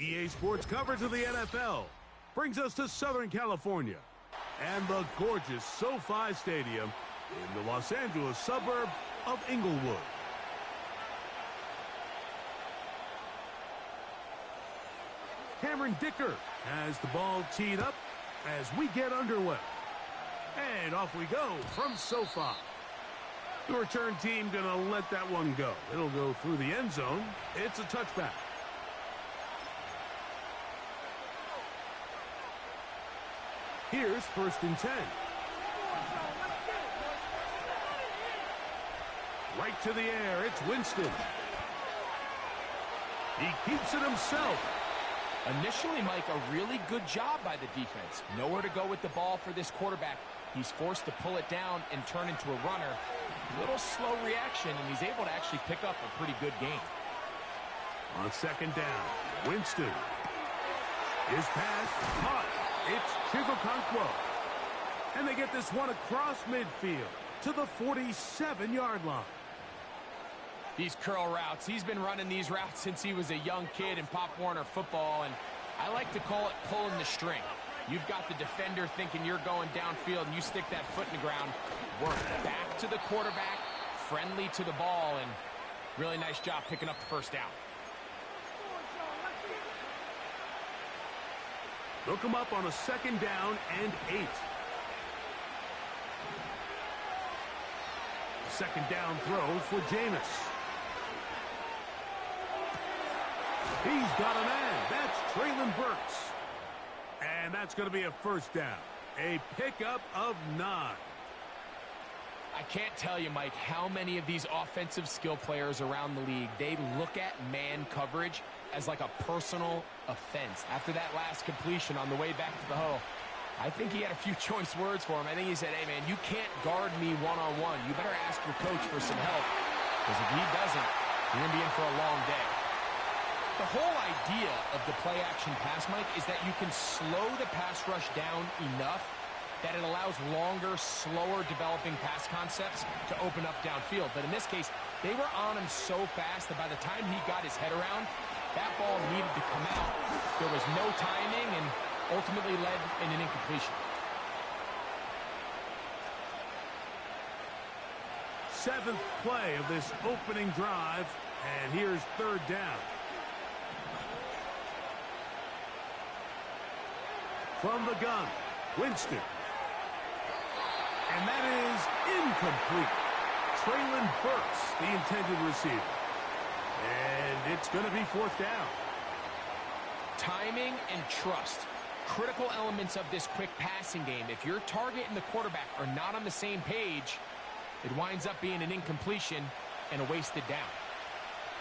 EA Sports coverage of the NFL brings us to Southern California and the gorgeous SoFi Stadium in the Los Angeles suburb of Inglewood. Cameron Dicker has the ball teed up as we get underway. And off we go from SoFi. The return team going to let that one go. It'll go through the end zone. It's a touchback. Here's 1st and 10. Right to the air, it's Winston. He keeps it himself. Initially, Mike, a really good job by the defense. Nowhere to go with the ball for this quarterback. He's forced to pull it down and turn into a runner. Little slow reaction, and he's able to actually pick up a pretty good game. On 2nd down, Winston. His pass caught. It's Chigokonkwo. And they get this one across midfield to the 47-yard line. These curl routes, he's been running these routes since he was a young kid in Pop Warner football, and I like to call it pulling the string. You've got the defender thinking you're going downfield, and you stick that foot in the ground, work back to the quarterback, friendly to the ball, and really nice job picking up the 1st down. Look him up on a 2nd down and 8. 2nd down throw for Jameis. He's got a man. That's Traylon Burks. And that's going to be a 1st down. A pickup of 9. I can't tell you, Mike, how many of these offensive skill players around the league, they look at man coverage as like a personal offense. After that last completion on the way back to the huddle, I think he had a few choice words for him. I think he said, hey, man, you can't guard me one-on-one. You better ask your coach for some help, because if he doesn't, you're going to be in for a long day. The whole idea of the play-action pass, Mike, is that you can slow the pass rush down enough that it allows longer, slower developing pass concepts to open up downfield. But in this case, they were on him so fast that by the time he got his head around, that ball needed to come out. There was no timing and ultimately led in an incompletion. 7th play of this opening drive, and here's 3rd down. From the gun, Winston. And that is incomplete. Traylon Burks, the intended receiver. And it's going to be 4th down. Timing and trust. Critical elements of this quick passing game. If your target and the quarterback are not on the same page, it winds up being an incompletion and a wasted down.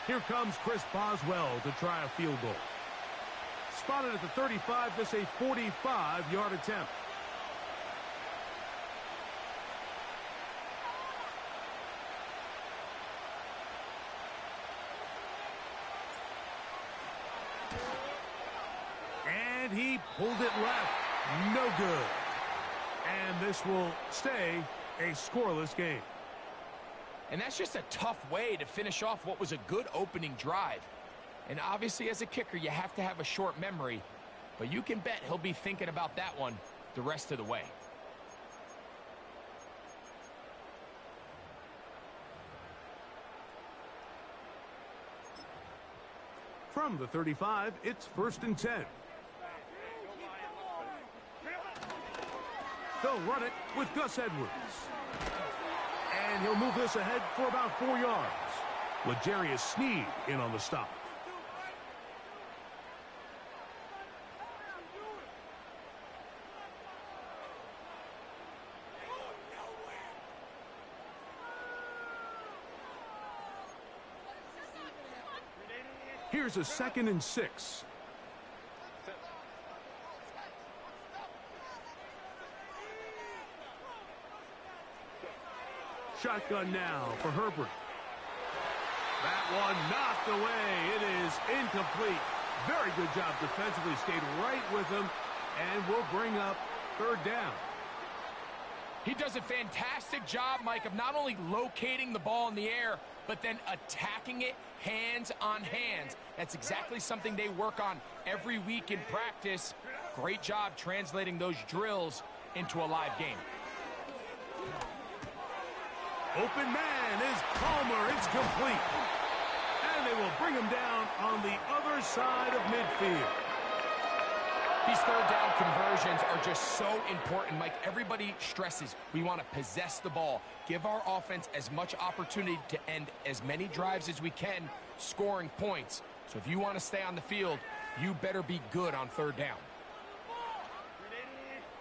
Here comes Chris Boswell to try a field goal. Spotted at the 35, this a 45-yard attempt. And he pulled it left. No good. And this will stay a scoreless game. And that's just a tough way to finish off what was a good opening drive. And obviously, as a kicker, you have to have a short memory. But you can bet he'll be thinking about that one the rest of the way. From the 35, it's 1st and 10. They'll run it with Gus Edwards. And he'll move this ahead for about 4 yards. L'Jarius Sneed in on the stop. Here's a 2nd and 6. Shotgun now for Herbert. That one knocked away. It is incomplete. Very good job defensively. Stayed right with him and will bring up 3rd down. He does a fantastic job, Mike, of not only locating the ball in the air, but then attacking it hands on hands. That's exactly something they work on every week in practice. Great job translating those drills into a live game. Open man is Palmer. It's complete. And they will bring him down on the other side of midfield. These third down conversions are just so important, Mike. Everybody stresses we want to possess the ball, give our offense as much opportunity to end as many drives as we can, scoring points. So if you want to stay on the field, you better be good on third down.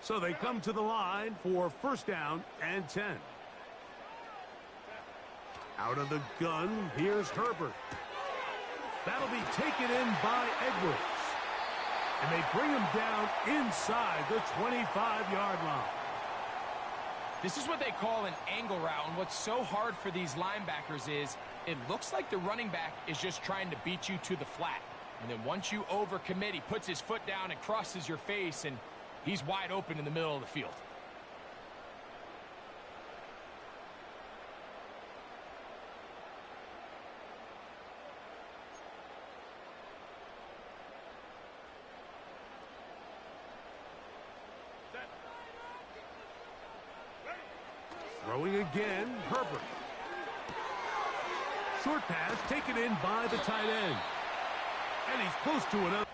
So they come to the line for first down and 10. Out of the gun, here's Herbert. That'll be taken in by Edwards. And they bring him down inside the 25-yard line. This is what they call an angle route, and what's so hard for these linebackers is it looks like the running back is just trying to beat you to the flat. And then once you overcommit, he puts his foot down and crosses your face, and he's wide open in the middle of the field. Throwing again, Herbert. Short pass taken in by the tight end. And he's close to another.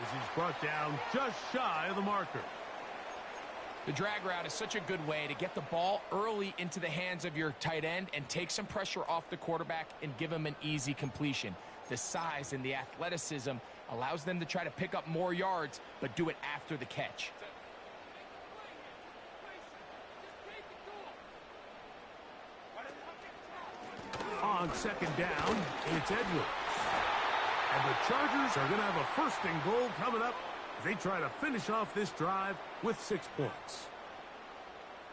As he's brought down just shy of the marker. The drag route is such a good way to get the ball early into the hands of your tight end and take some pressure off the quarterback and give him an easy completion. The size and the athleticism allows them to try to pick up more yards, but do it after the catch. On second down, it's Edwards. And the Chargers are going to have a first and goal coming up as they try to finish off this drive with 6 points.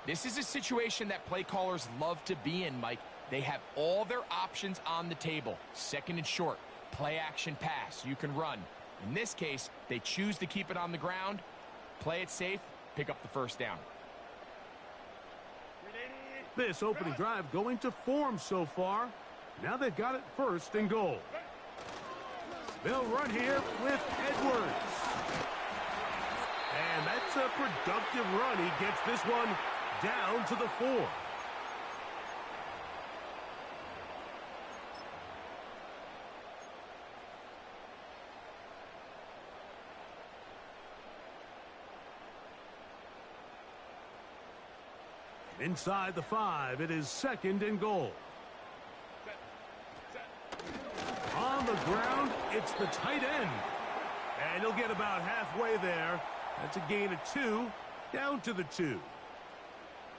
This is a situation that play callers love to be in, Mike. They have all their options on the table. Second and short, play action pass, you can run. In this case, they choose to keep it on the ground, play it safe, pick up the first down. This opening drive going to form so far. Now they've got it first and goal. They'll run here with Edwards. And that's a productive run. He gets this one down to the 4. Inside the 5, it is second and goal. On the ground, it's the tight end. And he'll get about halfway there. That's a gain of 2, down to the 2.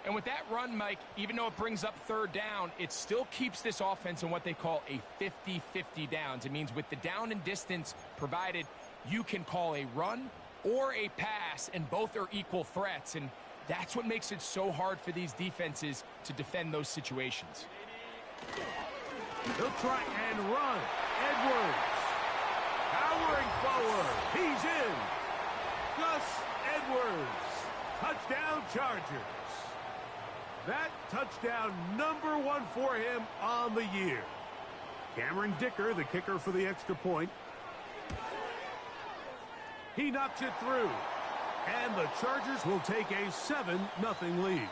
And with that run, Mike, even though it brings up third down, it still keeps this offense in what they call a 50-50 downs. It means with the down and distance provided, you can call a run or a pass, and both are equal threats. And that's what makes it so hard for these defenses to defend those situations. He'll try and run. Edwards. How Lowering forward. He's in. Gus Edwards. Touchdown Chargers. That touchdown #1 for him on the year. Cameron Dicker, the kicker for the extra point. He knocks it through. And the Chargers will take a 7-0 lead.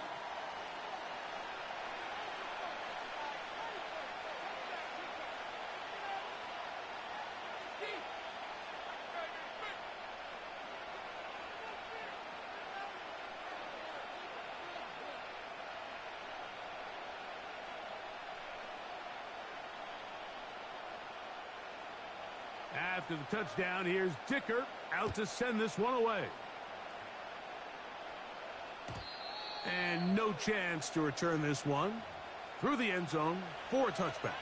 After the touchdown, here's Dicker out to send this one away. And no chance to return this one through the end zone for a touchback.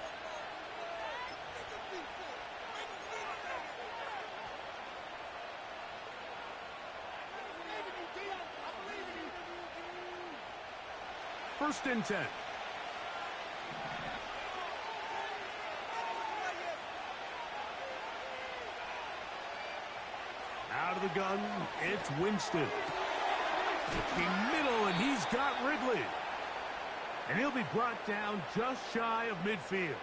First and 10. Out of the gun, it's Winston. Looking middle, and he's got Ridley. And he'll be brought down just shy of midfield.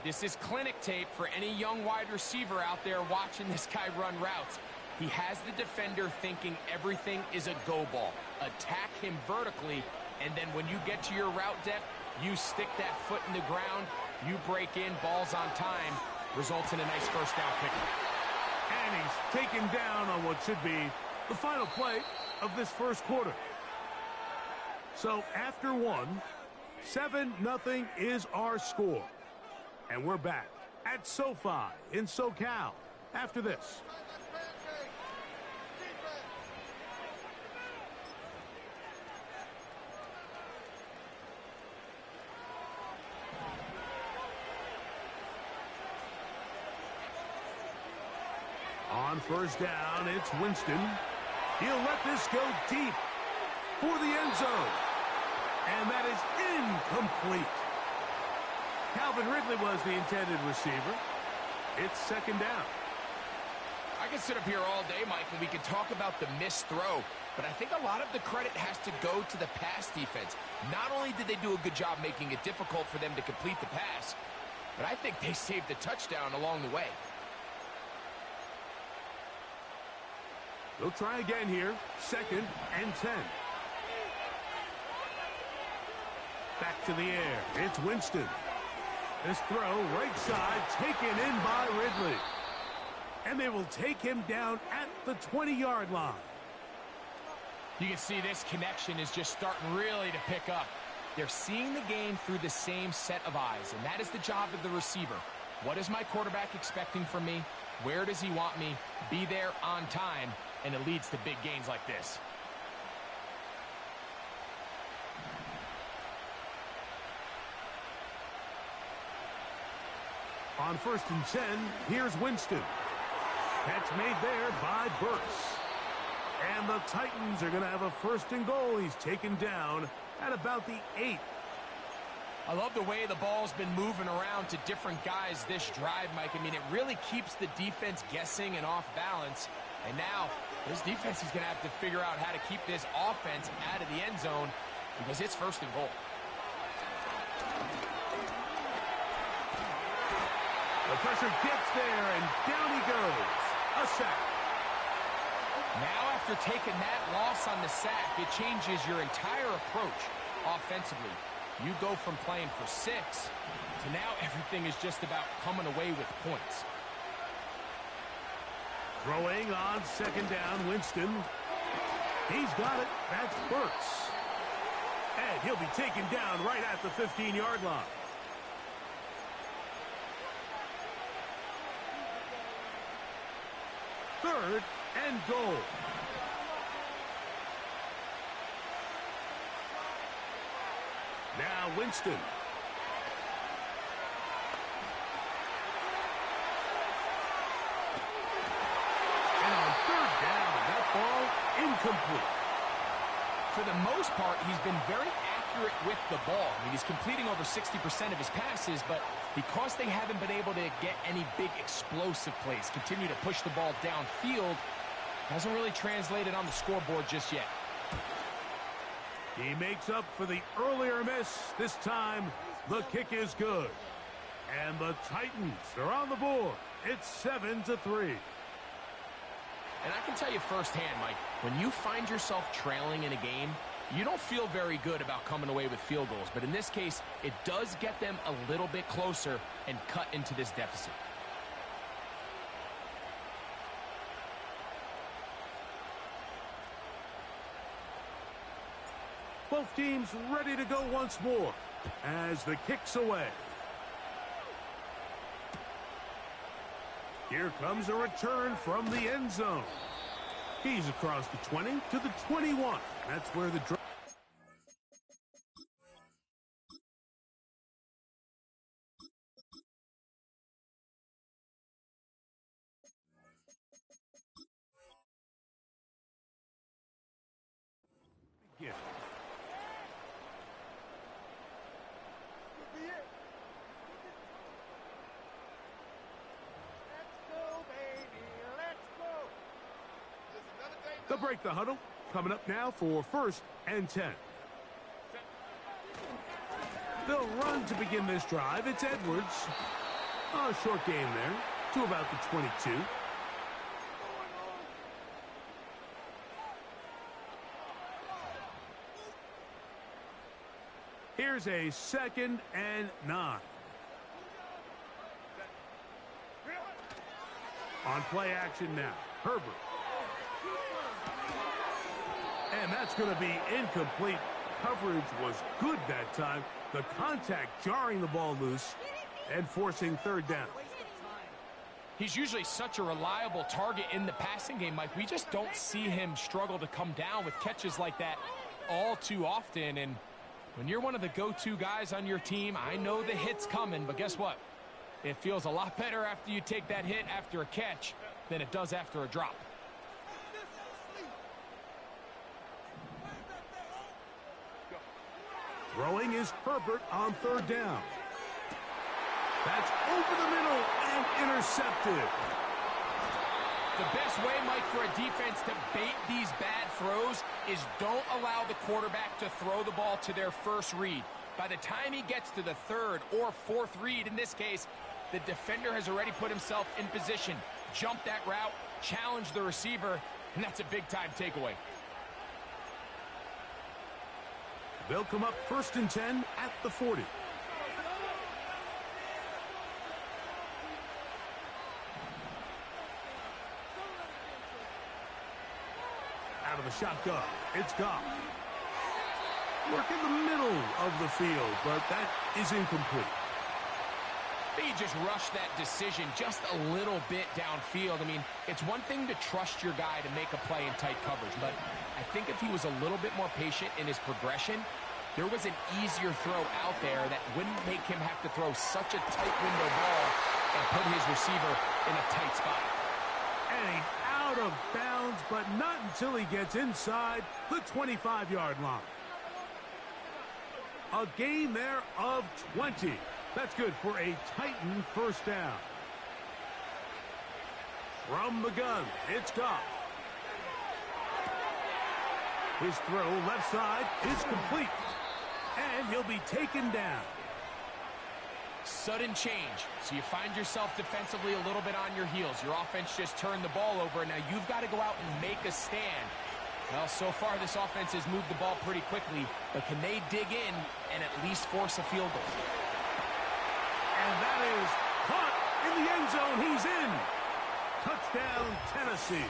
This is clinic tape for any young wide receiver out there watching this guy run routes. He has the defender thinking everything is a go ball. Attack him vertically, and then when you get to your route depth, you stick that foot in the ground, you break in, balls on time, results in a nice first down pickup. And he's taken down on what should be the final play of this first quarter. So after one, 7-0 is our score. And we're back at SoFi in SoCal after this. On first down, it's Winston. He'll let this go deep for the end zone. And that is incomplete. Calvin Ridley was the intended receiver. It's second down. I could sit up here all day, Mike, and we could talk about the missed throw, but I think a lot of the credit has to go to the pass defense. Not only did they do a good job making it difficult for them to complete the pass, but I think they saved the touchdown along the way. They'll try again here. Second and 10. Back to the air. It's Winston. This throw, right side, taken in by Ridley. And they will take him down at the 20-yard line. You can see this connection is just starting really to pick up. They're seeing the game through the same set of eyes, and that is the job of the receiver. What is my quarterback expecting from me? Where does he want me? Be there on time, and it leads to big gains like this. On first and 10, here's Winston. Catch made there by Burks. And the Titans are going to have a first and goal. He's taken down at about the 8. I love the way the ball's been moving around to different guys this drive, Mike. I mean, it really keeps the defense guessing and off balance. And now, this defense is going to have to figure out how to keep this offense out of the end zone because it's first and goal. The pressure gets there, and down he goes. A sack. Now, after taking that loss on the sack, it changes your entire approach offensively. You go from playing for 6 to now everything is just about coming away with points. Throwing on second down, Winston. He's got it. That's Burks. And he'll be taken down right at the 15-yard line. Third and goal. Now Winston. And on third down, that ball incomplete. For the most part, he's been very accurate with the ball. I mean, he's completing over 60% of his passes, but because they haven't been able to get any big explosive plays, continue to push the ball downfield, hasn't really translated on the scoreboard just yet. He makes up for the earlier miss. This time, the kick is good. And the Titans are on the board. It's 7-3. And I can tell you firsthand, Mike, when you find yourself trailing in a game, you don't feel very good about coming away with field goals. But in this case, it does get them a little bit closer and cut into this deficit. Both teams ready to go once more as the kick's away. Here comes a return from the end zone. He's across the 20 to the 21. That's where the drive. Yeah. They'll break the huddle. Coming up now for 1st and 10. They'll run to begin this drive. It's Edwards. A short game there to about the 22. Here's a 2nd and 9. On play action now, Herbert. And that's going to be incomplete. Coverage was good that time. The contact jarring the ball loose and forcing 3rd down. He's usually such a reliable target in the passing game, Mike. We just don't see him struggle to come down with catches like that all too often. And when you're one of the go-to guys on your team, I know the hit's coming, but guess what? It feels a lot better after you take that hit after a catch than it does after a drop. Throwing is Herbert on 3rd down. That's over the middle and intercepted. The best way, Mike, for a defense to bait these bad throws is don't allow the quarterback to throw the ball to their first read. By the time he gets to the 3rd or 4th read, in this case, the defender has already put himself in position, jump that route, challenge the receiver, and that's a big-time takeaway. They'll come up 1st and 10 at the 40. Out of the shotgun, it's Goff. Work in the middle of the field, but that is incomplete. He just rushed that decision just a little bit downfield. I mean, it's one thing to trust your guy to make a play in tight coverage, but I think if he was a little bit more patient in his progression, there was an easier throw out there that wouldn't make him have to throw such a tight window ball and put his receiver in a tight spot. And he's out of bounds, but not until he gets inside the 25-yard line. A gain there of 20. That's good for a Titan 1st down. From the gun, it's Goff. His throw left side is complete. And he'll be taken down. Sudden change. So you find yourself defensively a little bit on your heels. Your offense just turned the ball over. Now you've got to go out and make a stand. Well, so far this offense has moved the ball pretty quickly. But can they dig in and at least force a field goal? And that is caught in the end zone. He's in. Touchdown, Tennessee.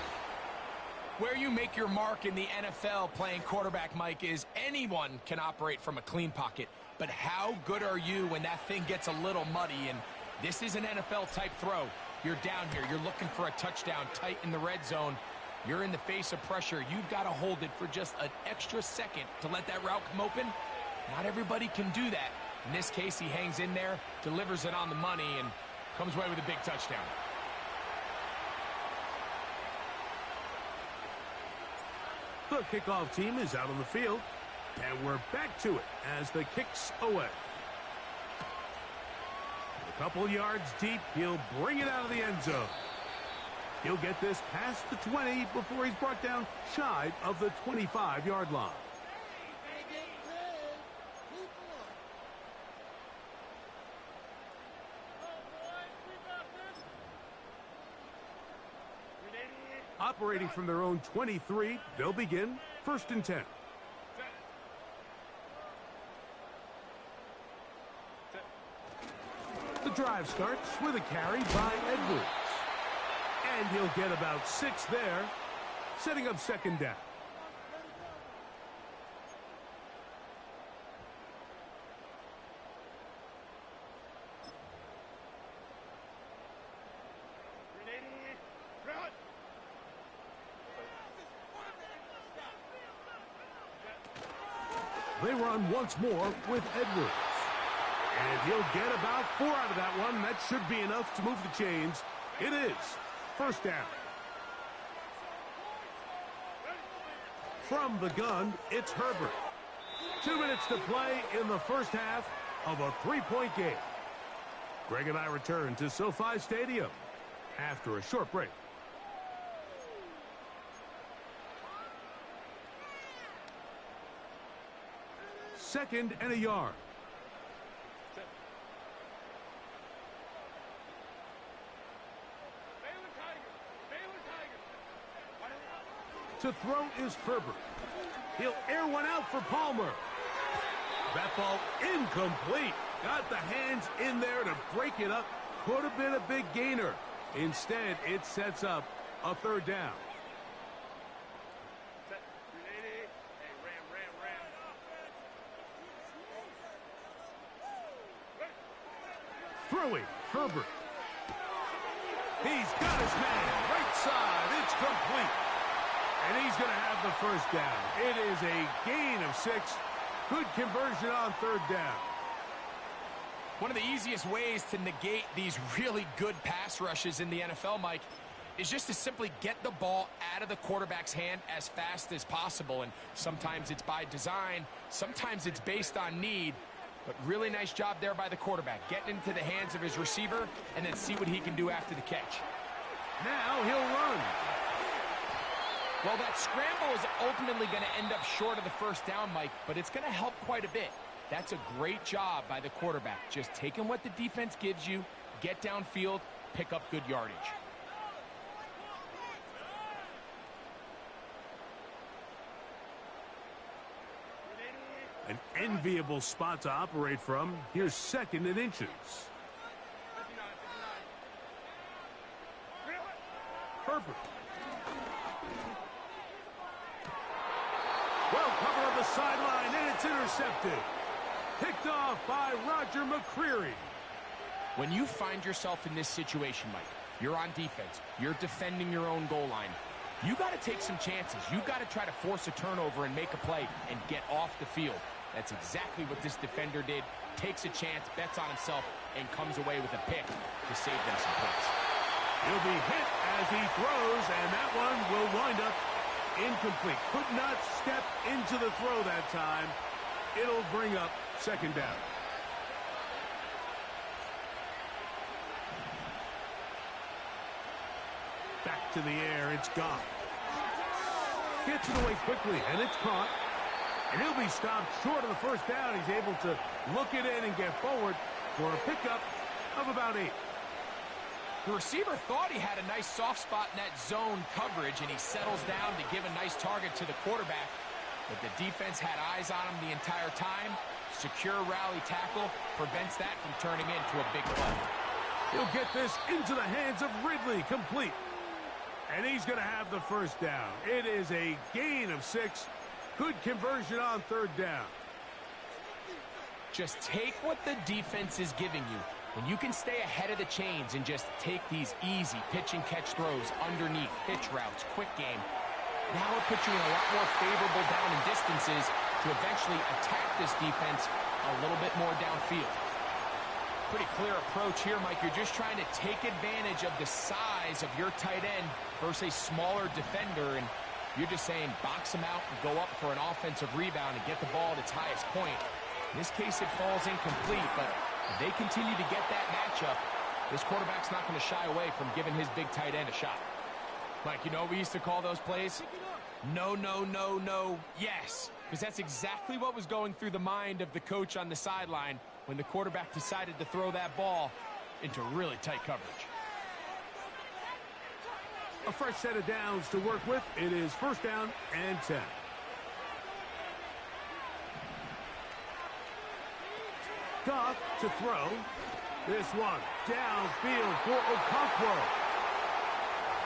Where you make your mark in the NFL playing quarterback, Mike, is anyone can operate from a clean pocket. But how good are you when that thing gets a little muddy? And this is an NFL-type throw. You're down here. You're looking for a touchdown tight in the red zone. You're in the face of pressure. You've got to hold it for just an extra second to let that route come open. Not everybody can do that. In this case, he hangs in there, delivers it on the money, and comes away with a big touchdown. The kickoff team is out on the field. And we're back to it as the kick's away. A couple yards deep, he'll bring it out of the end zone. He'll get this past the 20 before he's brought down shy of the 25-yard line. Operating from their own 23, they'll begin 1st and 10. The drive starts with a carry by Edwards. And he'll get about 6 there, setting up 2nd down. They run once more with Edwards. And he'll get about 4 out of that one. That should be enough to move the chains. It is 1st down. From the gun, it's Herbert. 2 minutes to play in the first half of a 3-point game. Greg and I return to SoFi Stadium after a short break. 2nd and a yard. To throw is Herbert. He'll air one out for Palmer. That ball incomplete. Got the hands in there to break it up. Could have been a big gainer. Instead, it sets up a 3rd down. Throwing, Herbert. He's got his man. Right side. It's complete. And he's going to have the 1st down. It is a gain of 6. Good conversion on 3rd down. One of the easiest ways to negate these really good pass rushes in the NFL, Mike, is just to simply get the ball out of the quarterback's hand as fast as possible. And sometimes it's by design. Sometimes it's based on need. But really nice job there by the quarterback, getting into the hands of his receiver and then see what he can do after the catch. Now he'll run. Well, that scramble is ultimately going to end up short of the 1st down, Mike, but it's going to help quite a bit. That's a great job by the quarterback, just taking what the defense gives you, get downfield, pick up good yardage. An enviable spot to operate from. Here's 2nd and inches. Herbert. Well covered on the sideline, and it's intercepted. Picked off by Roger McCreary. When you find yourself in this situation, Mike, you're on defense, you're defending your own goal line, you got to take some chances. You got to try to force a turnover and make a play and get off the field. That's exactly what this defender did. Takes a chance, bets on himself, and comes away with a pick to save them some points. He'll be hit as he throws, and that one will wind up incomplete. Could not step into the throw that time. It'll bring up 2nd down. Back to the air, it's Goff. Gets it away quickly, and it's caught. And he'll be stopped short of the 1st down. He's able to look it in and get forward for a pickup of about 8. The receiver thought he had a nice soft spot in that zone coverage, and he settles down to give a nice target to the quarterback. But the defense had eyes on him the entire time. Secure rally tackle prevents that from turning into a big play. He'll get this into the hands of Ridley, complete. And he's going to have the 1st down. It is a gain of 6. Good conversion on 3rd down. Just take what the defense is giving you. When you can stay ahead of the chains and just take these easy pitch and catch throws underneath, hitch routes, quick game, now it puts you in a lot more favorable down and distances to eventually attack this defense a little bit more downfield. Pretty clear approach here, Mike. You're just trying to take advantage of the size of your tight end versus a smaller defender, and You're just saying box him out and go up for an offensive rebound and get the ball at its highest point. In this case, it falls incomplete, but if they continue to get that matchup, this quarterback's not going to shy away from giving his big tight end a shot. Mike, you know what we used to call those plays? No, no, no, no, yes. Because that's exactly what was going through the mind of the coach on the sideline when the quarterback decided to throw that ball into really tight coverage. A fresh set of downs to work with. It is first down and 10. Goff to throw. This one downfield for Okonkwo.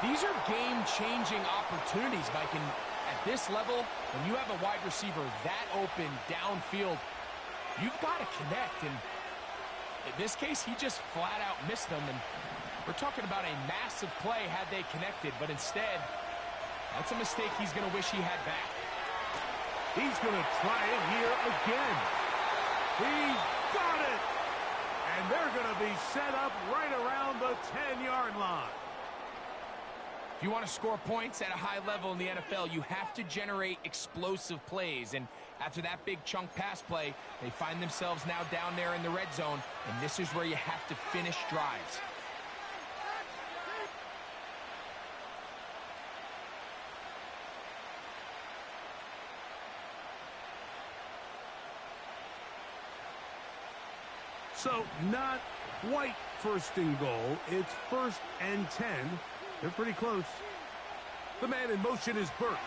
These are game-changing opportunities, Mike. And at this level, when you have a wide receiver that open downfield, you've got to connect. And in this case, he just flat-out missed them. And we're talking about a massive play had they connected, but instead, that's a mistake he's going to wish he had back. He's going to try it here again. He's got it! And they're going to be set up right around the 10-yard line. If you want to score points at a high level in the NFL, you have to generate explosive plays. And after that big chunk pass play, they find themselves now down there in the red zone, and this is where you have to finish drives. So, not quite first and goal. It's first and 10. They're pretty close. The man in motion is Burks.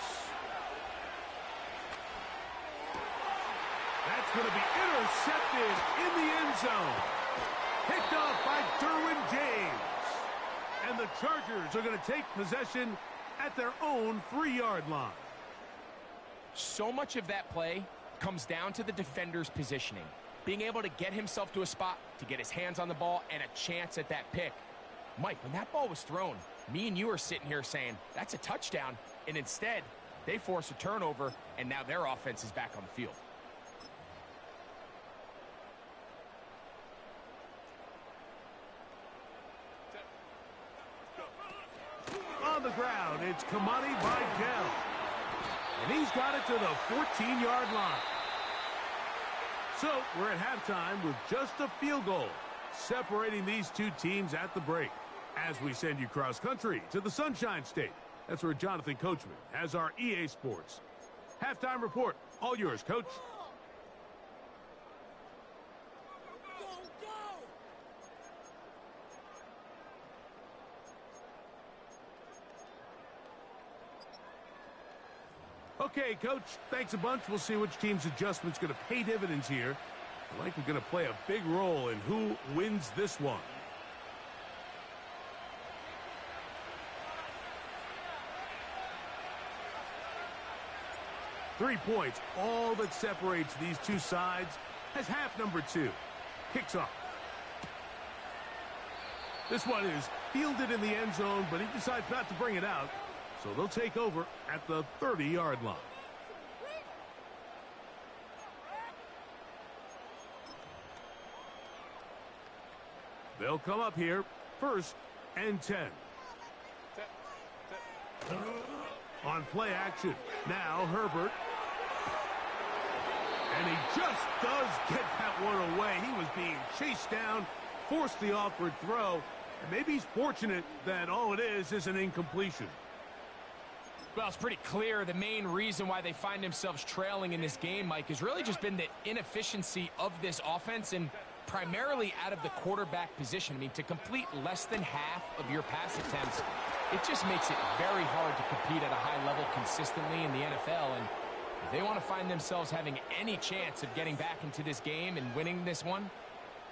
That's going to be intercepted in the end zone. Picked off by Derwin James. And the Chargers are going to take possession at their own 3-yard line. So much of that play comes down to the defender's positioning. Being able to get himself to a spot, to get his hands on the ball, and a chance at that pick. Mike, when that ball was thrown, me and you are sitting here saying, that's a touchdown. And instead, they force a turnover, and now their offense is back on the field. On the ground, it's Kamani Vidal. And he's got it to the 14-yard line. So, we're at halftime with just a field goal, separating these two teams at the break. As we send you cross-country to the Sunshine State. That's where Jonathan Coachman has our EA Sports halftime report. All yours, Coach. Okay, Coach, thanks a bunch. We'll see which team's adjustment's going to pay dividends here. Likely going to play a big role in who wins this one. Three points, all that separates these two sides, as half number 2 kicks off. This one is fielded in the end zone, but he decides not to bring it out. So they'll take over at the 30-yard line. They'll come up here, first and 10. On play action, now Herbert. And he just does get that one away. He was being chased down, forced the awkward throw. And maybe he's fortunate that all it is an incompletion. Well, it's pretty clear the main reason why they find themselves trailing in this game, Mike, has really just been the inefficiency of this offense and primarily out of the quarterback position. I mean, to complete less than half of your pass attempts, it just makes it very hard to compete at a high level consistently in the NFL. And if they want to find themselves having any chance of getting back into this game and winning this one,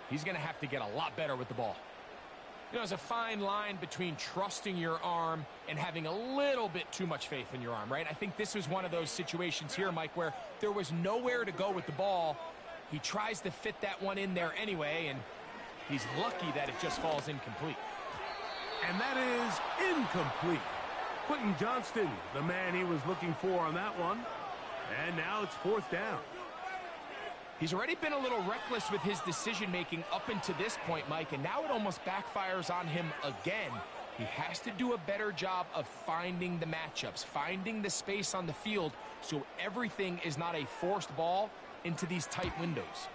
he's going to have to get a lot better with the ball. You know, there's a fine line between trusting your arm and having a little bit too much faith in your arm, right? I think this was one of those situations here, Mike, where there was nowhere to go with the ball. He tries to fit that one in there anyway, and he's lucky that it just falls incomplete. And that is incomplete. Quentin Johnston, the man he was looking for on that one. And now it's fourth down. He's already been a little reckless with his decision-making up until this point, Mike, and now it almost backfires on him again. He has to do a better job of finding the matchups, finding the space on the field so everything is not a forced ball into these tight windows.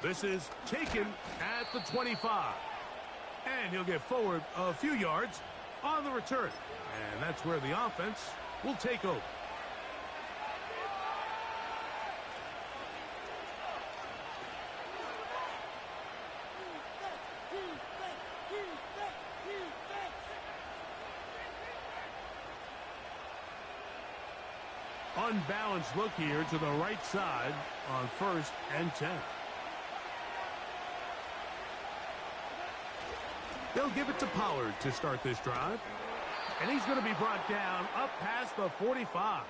This is taken at the 25. And he'll get forward a few yards on the return. And that's where the offense will take over. Unbalanced look here to the right side on 1st and 10. They'll give it to Pollard to start this drive. And he's going to be brought down up past the 45.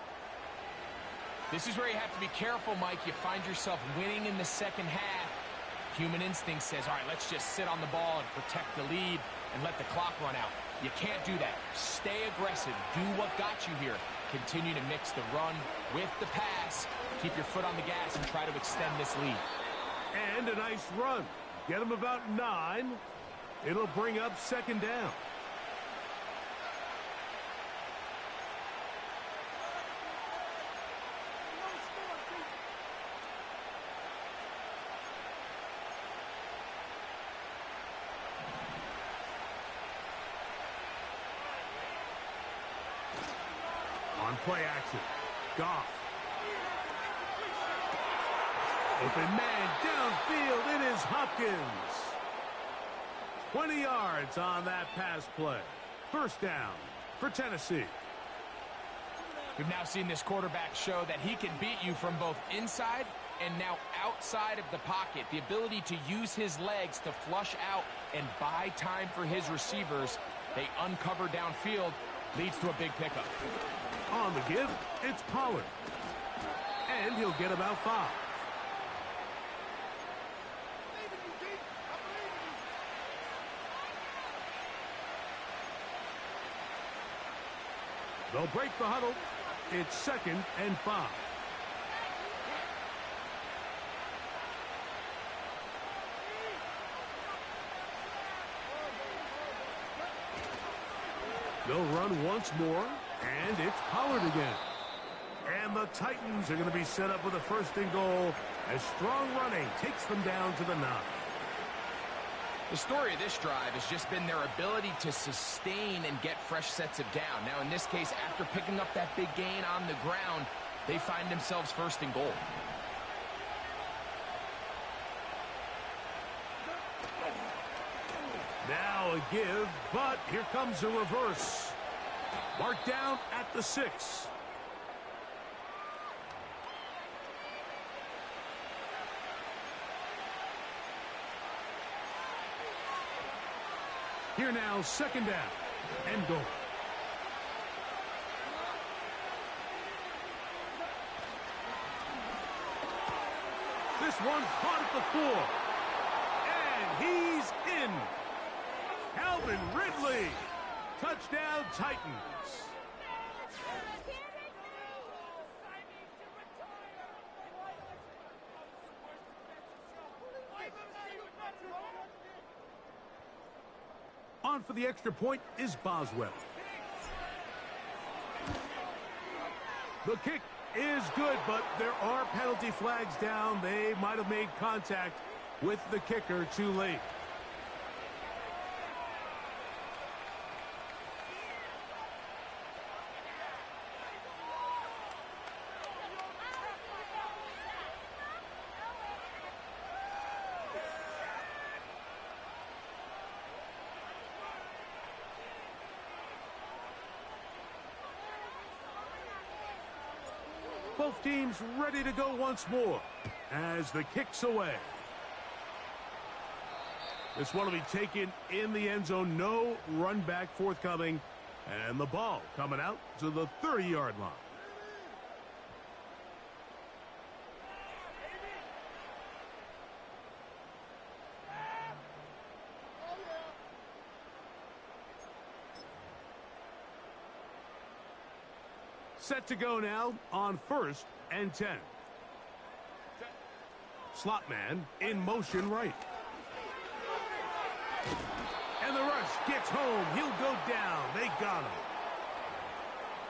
This is where you have to be careful, Mike. You find yourself winning in the second half. Human instinct says, all right, let's just sit on the ball and protect the lead and let the clock run out. You can't do that. Stay aggressive. Do what got you here. Continue to mix the run with the pass. Keep your foot on the gas and try to extend this lead. And a nice run. Get him about 9. It'll bring up 2nd down. On play action, Goff. Open man downfield, it is Hopkins. 20 yards on that pass play. 1st down for Tennessee. We've now seen this quarterback show that he can beat you from both inside and now outside of the pocket. The ability to use his legs to flush out and buy time for his receivers. They uncover downfield, leads to a big pickup. On the give, it's Pollard. And he'll get about 5. They'll break the huddle. It's 2nd and 5. They'll run once more, and it's Pollard again. And the Titans are going to be set up with a 1st and goal as strong running takes them down to the 9. The story of this drive has just been their ability to sustain and get fresh sets of down. Now, in this case, after picking up that big gain on the ground, they find themselves 1st and goal. Now a give, but here comes a reverse. Marked down at the 6. Here now, 2nd down and goal. This one caught at the 4. And he's in. Calvin Ridley. Touchdown, Titans. On for the extra point is Boswell. The kick is good, but there are penalty flags down. They might have made contact with the kicker too late. Both teams ready to go once more as the kick's away. This one will be taken in the end zone. No run back forthcoming. And the ball coming out to the 30-yard line. Set to go now on 1st and 10. Slot man in motion right. And the rush gets home. He'll go down. They got him.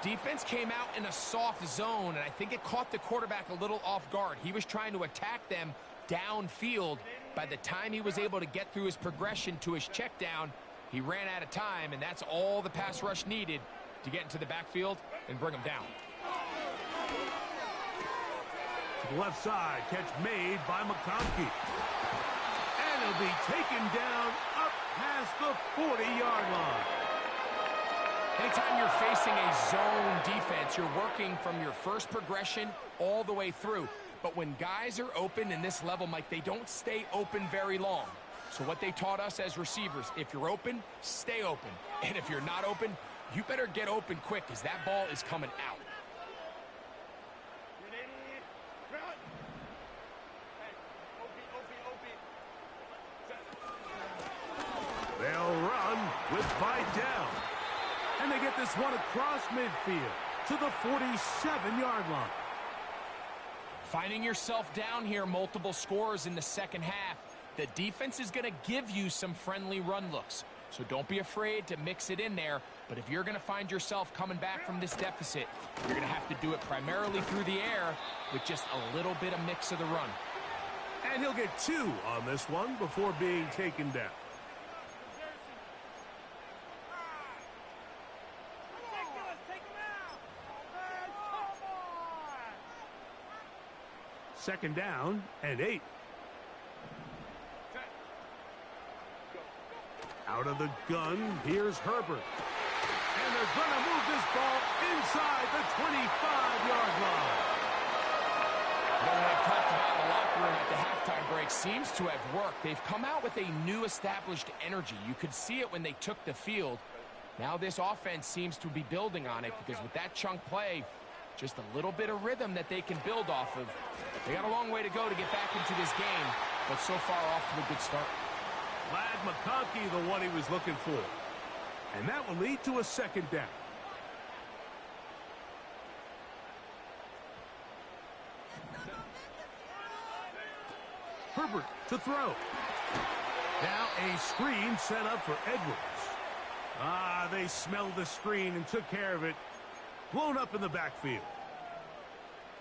Defense came out in a soft zone, and I think it caught the quarterback a little off guard. He was trying to attack them downfield. By the time he was able to get through his progression to his check down, he ran out of time, and that's all the pass rush needed to get into the backfield and bring him down. To the left side, catch made by McConkey. And he'll be taken down up past the 40-yard line. Anytime you're facing a zone defense, you're working from your first progression all the way through. But when guys are open in this level, Mike, they don't stay open very long. So what they taught us as receivers, if you're open, stay open. And if you're not open, you better get open quick because that ball is coming out. They'll run with Vidal. And they get this one across midfield to the 47-yard line. Finding yourself down here, multiple scores in the second half. The defense is going to give you some friendly run looks. So don't be afraid to mix it in there. But if you're going to find yourself coming back from this deficit, you're going to have to do it primarily through the air with just a little bit of mix of the run. And he'll get 2 on this one before being taken down. Second down and 8. Out of the gun, here's Herbert. And they're going to move this ball inside the 25-yard line. What I've talked about in the locker room at the halftime break seems to have worked. They've come out with a new established energy. You could see it when they took the field. Now this offense seems to be building on it because with that chunk play, just a little bit of rhythm that they can build off of. They got a long way to go to get back into this game, but so far off to a good start. Glad McConkey the one he was looking for. And that will lead to a second down. Herbert to throw. Now a screen set up for Edwards. They smelled the screen and took care of it. Blown up in the backfield.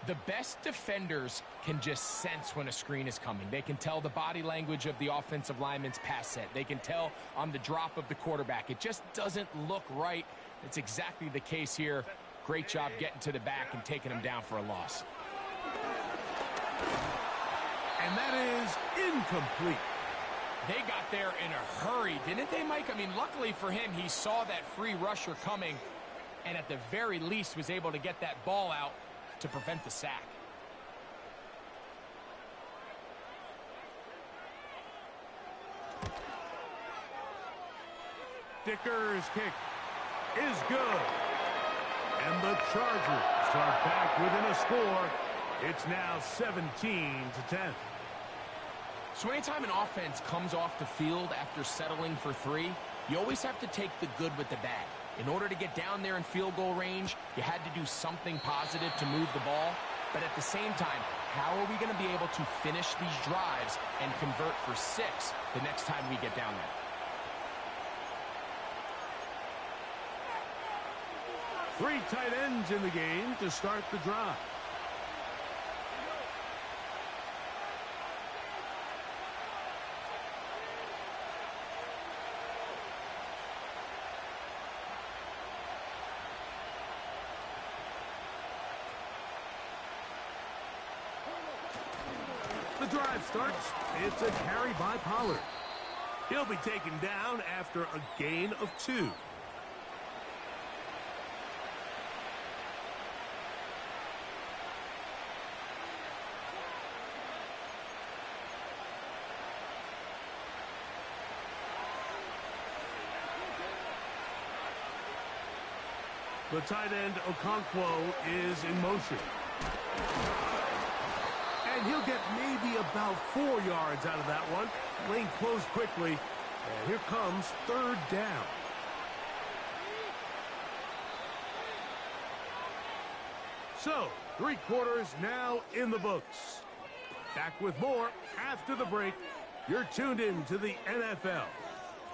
The best defenders can just sense when a screen is coming. They can tell the body language of the offensive lineman's pass set. They can tell on the drop of the quarterback. It just doesn't look right. It's exactly the case here. Great job getting to the back and taking him down for a loss. And that is incomplete. They got there in a hurry, didn't they, Mike? I mean, luckily for him, he saw that free rusher coming and at the very least was able to get that ball out to prevent the sack. Dicker's kick is good. And the Chargers are back within a score. It's now 17-10. So anytime an offense comes off the field after settling for 3, you always have to take the good with the bad. In order to get down there in field goal range, you had to do something positive to move the ball. But at the same time, how are we going to be able to finish these drives and convert for 6 the next time we get down there? 3 tight ends in the game to start the drive. The drive starts. It's a carry by Pollard. He'll be taken down after a gain of 2. The tight end, Okonkwo, is in motion. And he'll get maybe about 4 yards out of that one. Lane closed quickly. And here comes 3rd down. So, 3 quarters now in the books. Back with more after the break. You're tuned in to the NFL.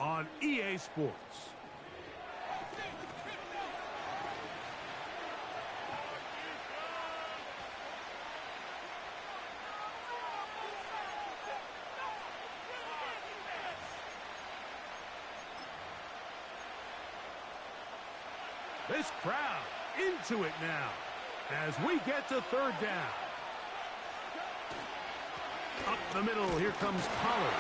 on EA Sports. This crowd into it now as we get to third down. Up the middle, here comes Pollard.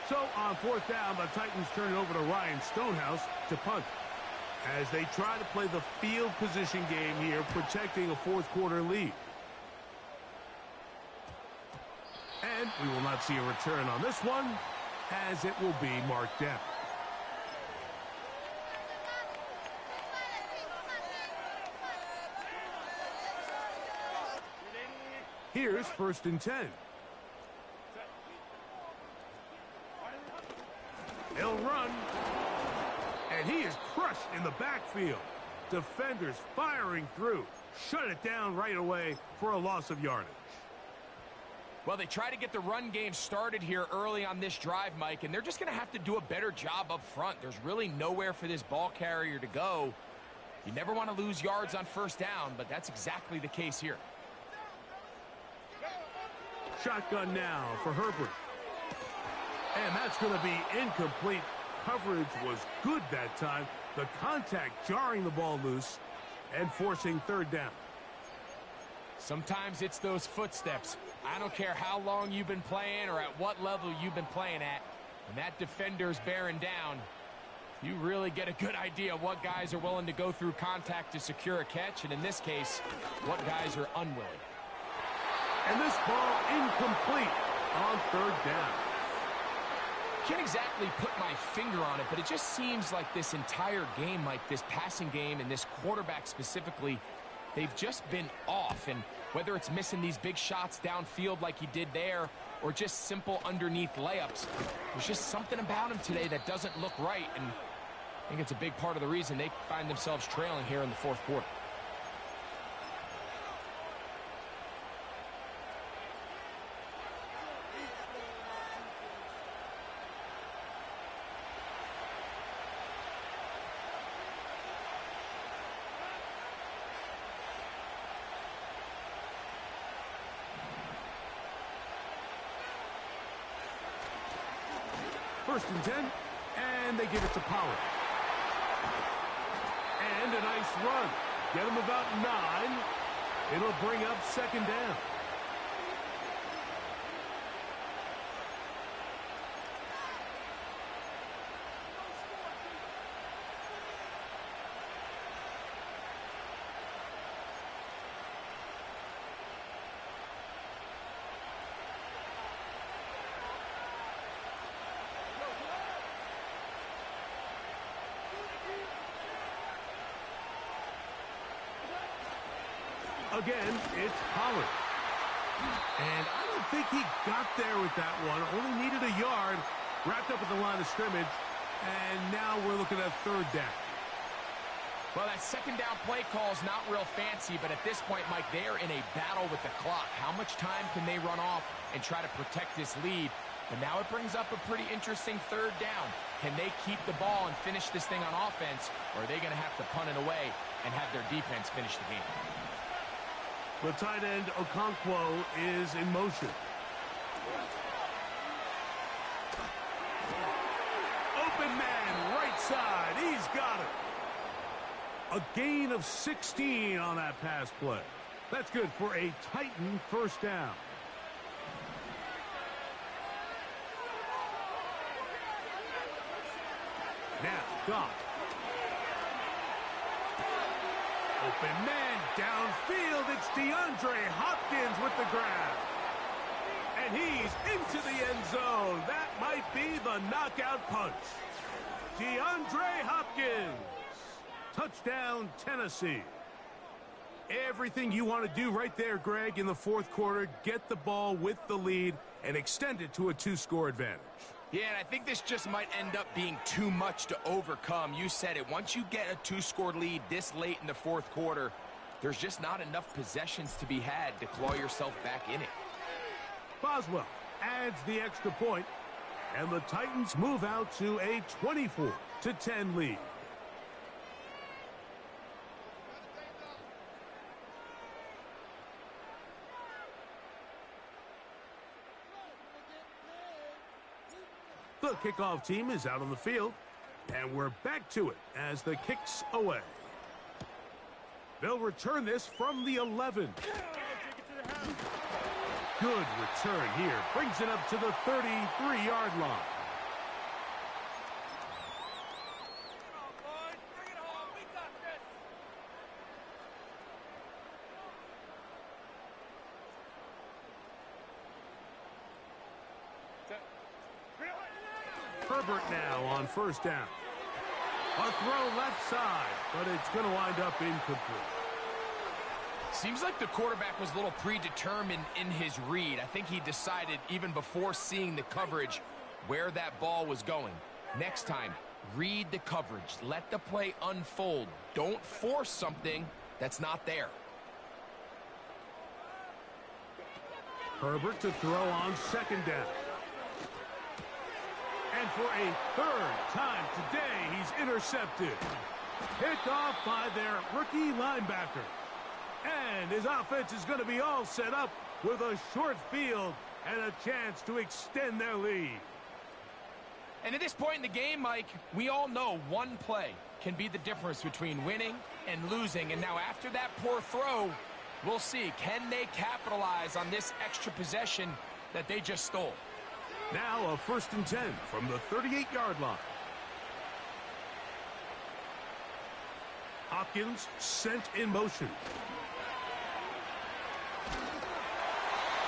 So on fourth down, the Titans turn it over to Ryan Stonehouse to punt, as they try to play the field position game here, protecting a fourth quarter lead. And we will not see a return on this one, as it will be marked down. Here's 1st and 10. He'll run, and he is crushed in the backfield. Defenders firing through. Shut it down right away for a loss of yardage. Well, they try to get the run game started here early on this drive, Mike, and they're just going to have to do a better job up front. There's really nowhere for this ball carrier to go. You never want to lose yards on first down, but that's exactly the case here. Shotgun now for Herbert. And that's going to be incomplete. Coverage was good that time. The contact jarring the ball loose and forcing third down. Sometimes it's those footsteps. I don't care how long you've been playing or at what level you've been playing at. When that defender's bearing down, you really get a good idea of what guys are willing to go through contact to secure a catch, and in this case, what guys are unwilling. And this ball incomplete on third down. Can't exactly put my finger on it, but it just seems like this entire game, like this passing game and this quarterback specifically, they've just been off. And whether it's missing these big shots downfield like he did there or just simple underneath layups, there's just something about him today that doesn't look right. And I think it's a big part of the reason they find themselves trailing here in the fourth quarter. First and 10, and they give it to Pollard. And a nice run. Get him about 9. It'll bring up second down. Again, it's Pollard. And I don't think he got there with that one. Only needed a yard. Wrapped up at the line of scrimmage. And now we're looking at third down. Well, that second down play call is not real fancy, but at this point, Mike, they are in a battle with the clock. How much time can they run off and try to protect this lead? But now it brings up a pretty interesting third down. Can they keep the ball and finish this thing on offense, or are they going to have to punt it away and have their defense finish the game? The tight end, Okonkwo, is in motion. Open man, right side. He's got it. A gain of 16 on that pass play. That's good for a Titan first down. Now, Goff. Open man downfield. It's DeAndre Hopkins with the grab. And he's into the end zone. That might be the knockout punch. DeAndre Hopkins. Touchdown, Tennessee. Everything you want to do right there, Greg, in the fourth quarter. Get the ball with the lead and extend it to a two-score advantage. Yeah, and I think this just might end up being too much to overcome. You said it. Once you get a two-score lead this late in the fourth quarter, there's just not enough possessions to be had to claw yourself back in it. Boswell adds the extra point, and the Titans move out to a 24-10 lead. The kickoff team is out on the field, and we're back to it as the kick's away. They'll return this from the 11. Good return here. Brings it up to the 33-yard line. Herbert now on first down. A throw left side, but it's going to wind up incomplete. Seems like the quarterback was a little predetermined in his read. I think he decided even before seeing the coverage where that ball was going. Next time, read the coverage. Let the play unfold. Don't force something that's not there. Herbert to throw on second down. And for a third time today, he's intercepted. Picked off by their rookie linebacker. And his offense is going to be all set up with a short field and a chance to extend their lead. And at this point in the game, Mike, we all know one play can be the difference between winning and losing. And now after that poor throw, we'll see. Can they capitalize on this extra possession that they just stole? Now a 1st and 10 from the 38-yard line. Hopkins sent in motion.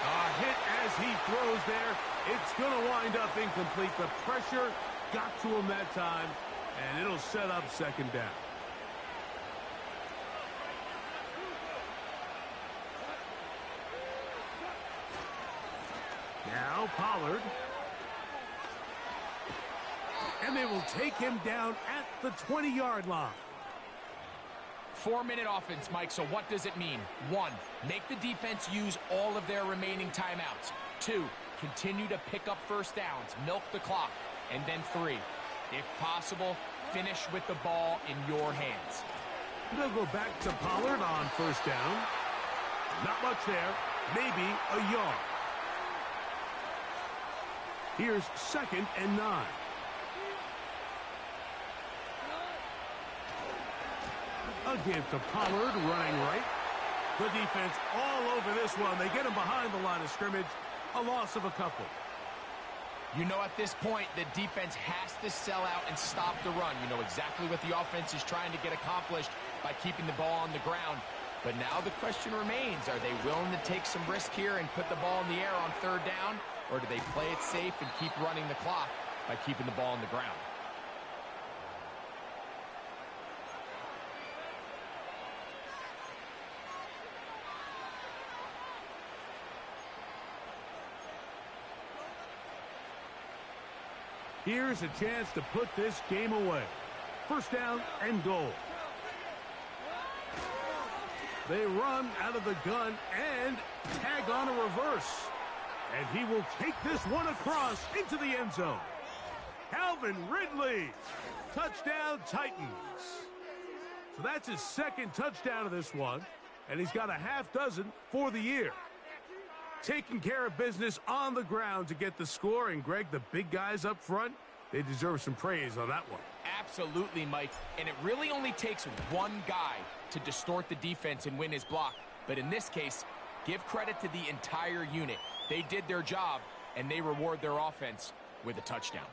A hit as he throws there. It's going to wind up incomplete. The pressure got to him that time, and it'll set up second down. Now Pollard. And they will take him down at the 20-yard line. 4-minute offense, Mike, so what does it mean? 1, make the defense use all of their remaining timeouts. 2, continue to pick up first downs, milk the clock. And then 3, if possible, finish with the ball in your hands. They'll go back to Pollard on first down. Not much there, maybe a yard. Here's 2nd and 9. A give to Pollard, running right. The defense all over this one. They get him behind the line of scrimmage. A loss of a couple. You know, at this point, the defense has to sell out and stop the run. You know exactly what the offense is trying to get accomplished by keeping the ball on the ground. But now the question remains, are they willing to take some risk here and put the ball in the air on 3rd down? Or do they play it safe and keep running the clock by keeping the ball on the ground? Here's a chance to put this game away. 1st down and goal. They run out of the gun and tag on a reverse. And he will take this one across into the end zone. Calvin Ridley. Touchdown, Titans. So that's his 2nd touchdown of this one. And he's got a half dozen for the year. Taking care of business on the ground to get the score. And, Greg, the big guys up front, they deserve some praise on that one. Absolutely, Mike. And it really only takes one guy to distort the defense and win his block. But in this case, give credit to the entire unit. They did their job, and they reward their offense with a touchdown.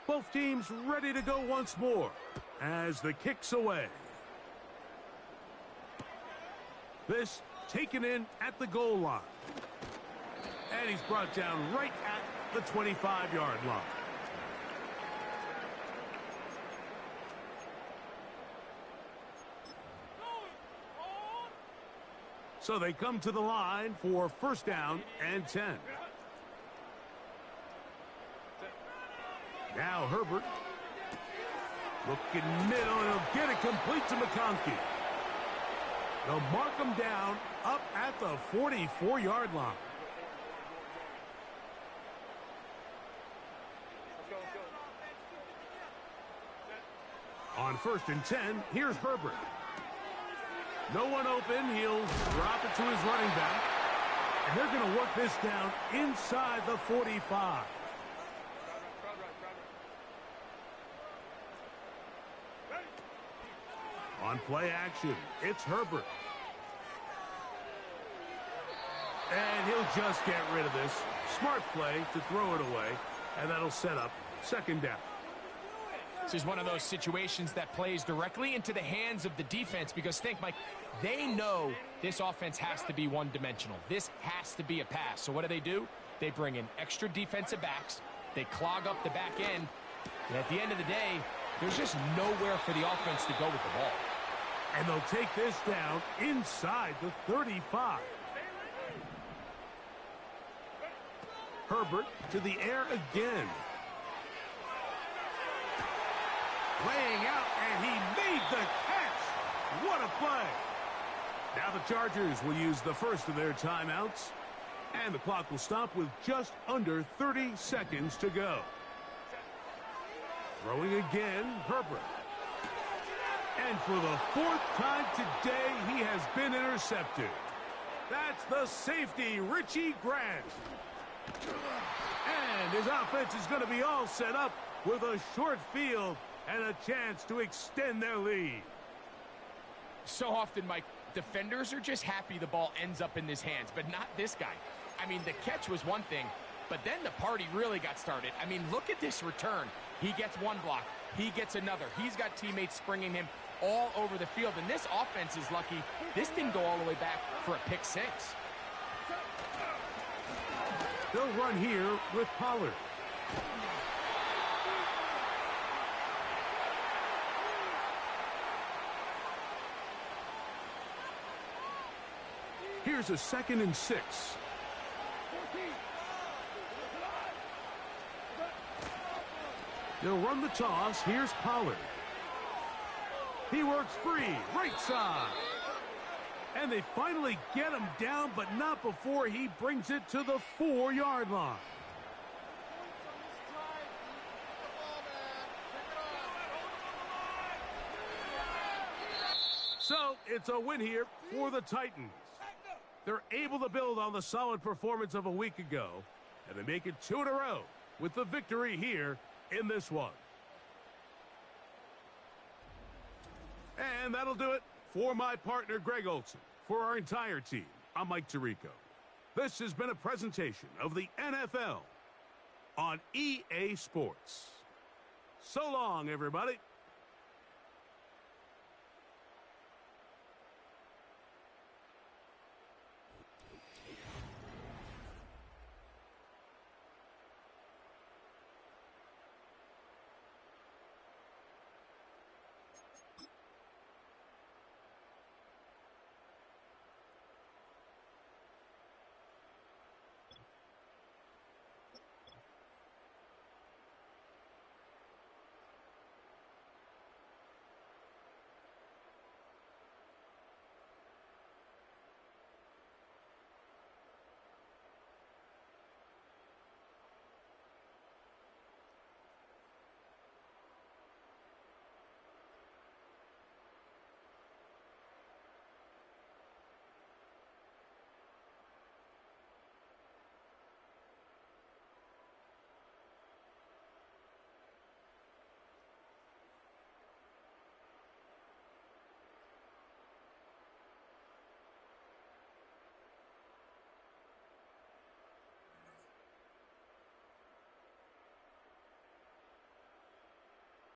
Both teams ready to go once more. as the kick's away. This taken in at the goal line. And he's brought down right at the 25-yard line. So they come to the line for first down and 10. Now Herbert. Looking middle, and he'll get it complete to McConkey. They'll mark him down up at the 44-yard line. On first and 10, here's Herbert. No one open. He'll drop it to his running back. And they're going to work this down inside the 45. On play action, it's Herbert. And he'll just get rid of this. Smart play to throw it away, and that'll set up second down. This is one of those situations that plays directly into the hands of the defense because think, Mike, they know this offense has to be one-dimensional. This has to be a pass. So what do? They bring in extra defensive backs. They clog up the back end. And at the end of the day, there's just nowhere for the offense to go with the ball. And they'll take this down inside the 35. Herbert to the air again. Laying out, and he made the catch. What a play. Now the Chargers will use the first of their timeouts, and the clock will stop with just under 30 seconds to go. Throwing again, Herbert. And for the fourth time today, he has been intercepted. That's the safety, Richie Grant. And his offense is going to be all set up with a short field and a chance to extend their lead. So often, Mike, defenders are just happy the ball ends up in his hands, but not this guy. I mean, the catch was one thing, but then the party really got started. I mean, look at this return. He gets one block. He gets another. He's got teammates springing him all over the field, and this offense is lucky. This didn't go all the way back for a pick six. They'll run here with Pollard. Here's a 2nd and 6. They'll run the toss. Here's Pollard. He works free, right side. And they finally get him down, but not before he brings it to the 4-yard line. So it's a win here for the Titans. They're able to build on the solid performance of a week ago, and they make it 2 in a row with the victory here in this one. And that'll do it for my partner, Greg Olson. For our entire team, I'm Mike Tirico. This has been a presentation of the NFL on EA Sports. So long, everybody.